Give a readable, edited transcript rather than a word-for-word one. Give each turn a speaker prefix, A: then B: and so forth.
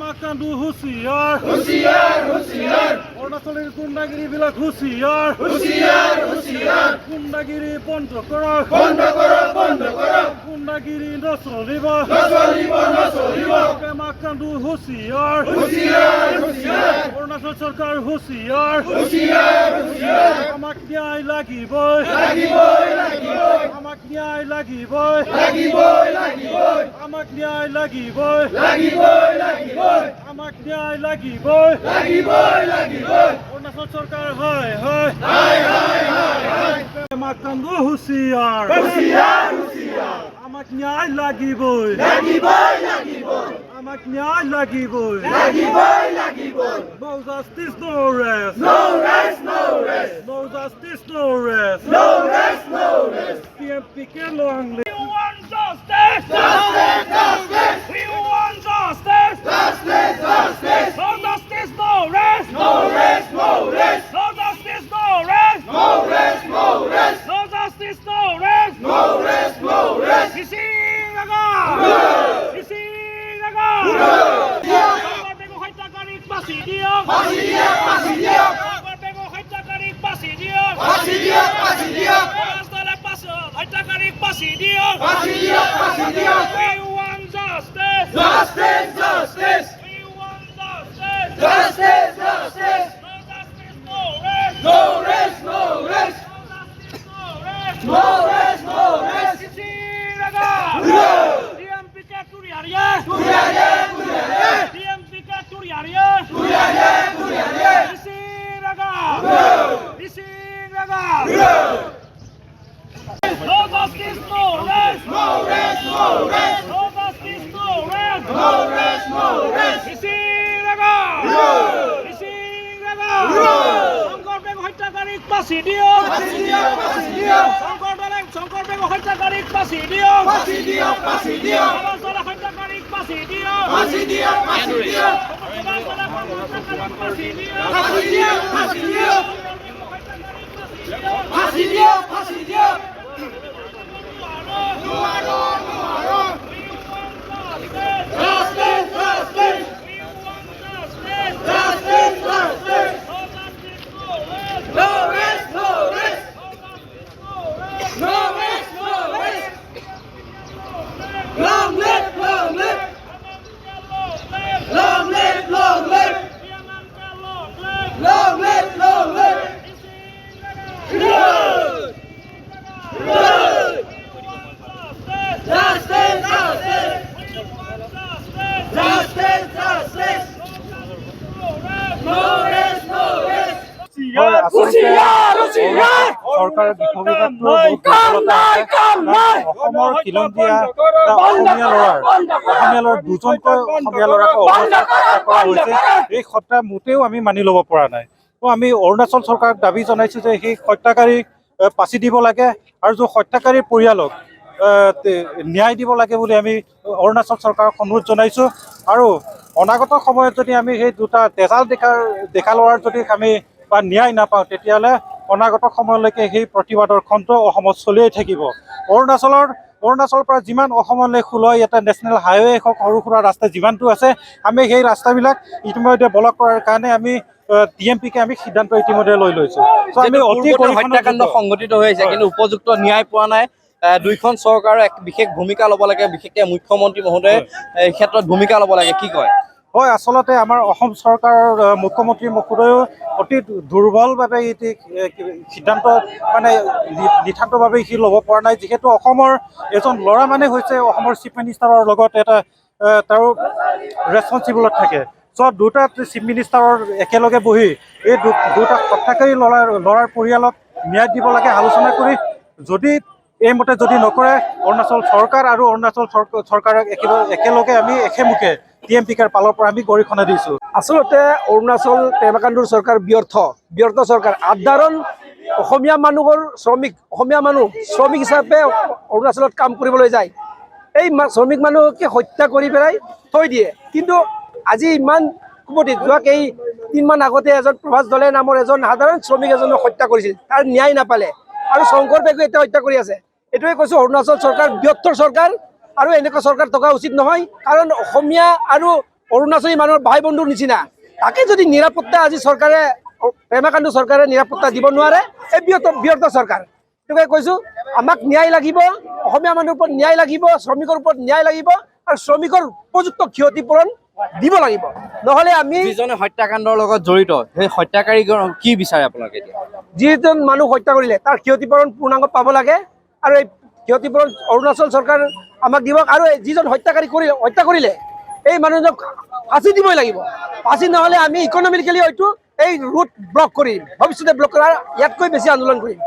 A: পেমাকান্দু হুঁচিয়াৰ
B: হুঁচিয়াৰ হুঁচিয়াৰ
A: অৰুণাচলৰ গুণ্ডাগিৰিবিলাক হুঁচিয়াৰ
B: হুঁচিয়াৰ হুঁচিয়াৰ
A: গুণ্ডাগিৰি বন্ধ কৰক
B: বন্ধ কৰক বন্ধ কৰক
A: গুণ্ডাগিৰি নচলিব
B: নচলিব নচলিব
A: পেমাকান্দু হুঁচিয়াৰ
B: হুঁচিয়াৰ হুঁচিয়াৰ
A: অৰুণাচল চৰকাৰ হুঁচিয়াৰ
B: হুঁচিয়াৰ হুঁচিয়াৰ
A: আমাক ন্যায় লাগিবই
B: লাগিবই লাগিবই
A: আমাক ন্যায় লাগিবই
B: লাগিবই লাগিবই
A: আমাক ন্যায় লাগিবই
B: লাগিবই লাগিবই
A: আমাক ন্যায় লাগিবই
B: লাগিবই লাগিবই
A: অৰুণাচল চৰকাৰ হয় হয়
B: হাই হাই হাই হাই
A: পেমাকান্দু হুঁচিয়াৰ
B: হুঁচিয়াৰ হুঁচিয়াৰ
A: আমাক ন্যায় লাগিবই
B: লাগিবই লাগিবই
A: আমাক ন্যায় লাগিবই
B: লাগিবই লাগিবই
A: No justice, no rest.
B: no rest no rest
A: No justice, no rest.
B: no rest no rest
A: PMPK long live.
C: We want justice!
B: justice justice
C: We want justice!
B: justice justice
C: No justice, no rest!
B: no rest no rest
C: No justice, no rest!
B: no rest no rest
C: No justice, no rest!
B: no rest no rest
C: Isinaga! Isinaga! Pagkatego haittakarik pasi diok!
B: ফাঁসি দিয়ক ফাঁসি দিয়ক
C: Pagkatego haittakarik pasi diok!
B: ফাঁসি দিয়ক ফাঁসি দিয়ক
C: Pagkatego haittakarik pasi diok!
B: ফাঁসি দিয়ক ফাঁসি দিয়ক
C: We want justice!
B: justice justice
C: We want justice!
B: justice justice
C: No justice, no rest!
B: no rest no rest
C: No justice, no rest!
B: no rest no rest
C: Isinaga! DMPK Turiaria!
B: Turiaria Turiaria
C: DMPK Turiaria!
B: Turiaria Turiaria
C: Isinaga! Isinaga! No justice, no rest!
B: no rest no rest
C: No justice, no rest!
B: no rest no rest
C: Isinaga! Isinaga! Sankardev হত্যাকাৰীক ফাঁচি দিয়ক!
B: ফাঁসি দিয়ক ফাঁসি দিয়ক
C: শংকৰদেৱ হত্যাকাৰীক ফাঁচি দিয়ক!
B: ফাঁসি দিয়ক ফাঁসি দিয়ক
C: সমাজৰ হত্যাকাৰীক ফাঁচি দিয়ক!
B: ফাঁসি দিয়ক ফাঁসি দিয়ক
C: সমাজৰ হত্যাকাৰীক ফাঁচি দিয়ক!
B: ফাঁসি দিয়ক ফাঁসি দিয়ক ফাঁসি দিয়ক ফাঁসি দিয়ক নোৱাৰো নোৱাৰো justice justice justice justice no rest no rest no rest no rest long live long live long live long live long live long live justice justice justice justice no rest no rest
A: চৰকাৰৰ বিষয়টো অসমৰ খিলঞ্জীয়া অসমীয়া ল'ৰাৰ দুজনকৈ অসমীয়া ল'ৰাক হত্যা কৰা হৈছে। এই হত্যা মোটেও আমি মানি ল'ব পৰা নাই। তো আমি অৰুণাচল চৰকাৰক দাবী জনাইছোঁ যে সেই হত্যাকাৰীক পাচি দিব লাগে আৰু যে হত্যাকাৰীৰ পৰিয়ালক ন্যায় দিব লাগে বুলি আমি অৰুণাচল চৰকাৰক অনুৰোধ জনাইছোঁ। আৰু অনাগত সময়ত যদি আমি সেই দুটা তেজাল ডেকা ল'ৰাৰ যদি আমি বা ন্যায় নাপাওঁ তেতিয়াহ'লে অনাগত সময়লৈকে সেই প্ৰতিবাদৰ খণ্ড অসমত চলিয়েই থাকিব। অৰুণাচলৰ পৰা যিমান অসমলৈ খোলাই এটা নেশ্যনেল হাইৱে হওক সৰু সুৰা ৰাস্তা যিমানটো আছে আমি সেই ৰাস্তাবিলাক ইতিমধ্যে ব্লক কৰাৰ কাৰণে আমি DMPকে আমি সিদ্ধান্ত ইতিমধ্যে লৈ লৈছোঁ। আমি অতি
D: হত্যাকাণ্ড সংঘটিত হৈ আছে কিন্তু উপযুক্ত ন্যায় পোৱা নাই। দুইখন চৰকাৰৰ এক বিশেষ ভূমিকা ল'ব লাগে, বিশেষকৈ মুখ্যমন্ত্ৰী মহোদয়ে এই ক্ষেত্ৰত ভূমিকা ল'ব লাগে। কি কয়?
A: হয়, আচলতে আমাৰ অসম চৰকাৰৰ মুখ্যমন্ত্ৰী মহোদয়েও অতি দুৰ্বলভাৱে এটি সিদ্ধান্ত মানে নিতান্তভাৱে সি ল'ব পৰা নাই। যিহেতু অসমৰ এজন ল'ৰা মানে হৈছে অসমৰ চিফ মিনিষ্টাৰৰ লগত এটা তাৰো ৰেছপঞ্চিবলত থাকে। চ' দুটা চিফ মিনিষ্টাৰৰ একেলগে বহি এই দুটা হত্যাকাৰী ল'ৰাৰ পৰিয়ালক ন্যায় দিব লাগে আলোচনা কৰি। যদি এইমতে যদি নকৰে অৰুণাচল চৰকাৰ আৰু অৰুণাচল চৰকাৰক একেলগে আমি একেমুখে DMPৰ ফালৰ পৰা আমি গৰিহণা দিছোঁ।
E: আচলতে অৰুণাচল পেমাকান্দুৰ চৰকাৰ ব্যৰ্থ চৰকাৰ। সাধাৰণ অসমীয়া মানুহৰ শ্ৰমিক হিচাপে অৰুণাচলত কাম কৰিবলৈ যায়। এই শ্ৰমিক মানুহকে হত্যা কৰি পেলাই থৈ দিয়ে। কিন্তু আজি ইমান কুপতি যোৱা কেইদিনমান আগতে এজন প্ৰভাস দলে নামৰ এজন সাধাৰণ শ্ৰমিক এজনক হত্যা কৰিছিল, তাৰ ন্যায় নাপালে আৰু শংকৰ বেগু এতিয়া হত্যা কৰি আছে। এইটোৱে কৈছোঁ অৰুণাচল চৰকাৰ ব্যৰ্থ চৰকাৰ আৰু এনেকুৱা চৰকাৰ থকা উচিত নহয়। কাৰণ অসমীয়া আৰু অৰুণাচলী মানুহৰ ভাই বন্ধুৰ নিচিনা তাকে যদি নিৰাপত্তা আজি চৰকাৰে পেমা খাণ্ডু চৰকাৰে নিৰাপত্তা দিব নোৱাৰে এই ব্যৰ্থ চৰকাৰ সেইটোকে কৈছোঁ আমাক ন্যায় লাগিব অসমীয়া মানুহৰ ওপৰত ন্যায় লাগিব শ্ৰমিকৰ ওপৰত ন্যায় লাগিব আৰু শ্ৰমিকৰ উপযুক্ত ক্ষতিপূৰণ দিব লাগিব নহ'লে আমি
D: যিজনে হত্যাকাণ্ডৰ লগত জড়িত সেই হত্যাকাৰী কি বিচাৰে আপোনালোকে এতিয়া
E: যিজন মানুহ হত্যা কৰিলে তাৰ ক্ষতিপূৰণ পূৰ্ণাংগ পাব লাগে আৰু এই ক্ষতিপূৰণ অৰুণাচল চৰকাৰ আমাক দিব আৰু যিজন হত্যাকাৰী হত্যা কৰিলে এই মানুহজনক ফাঁচি দিবই লাগিব ফাঁচি নহ'লে আমি ইকনমিকেলি হয়তো এই ৰুট ব্লক কৰিম ভৱিষ্যতে ব্লক কৰাৰ ইয়াতকৈ বেছি আন্দোলন কৰিম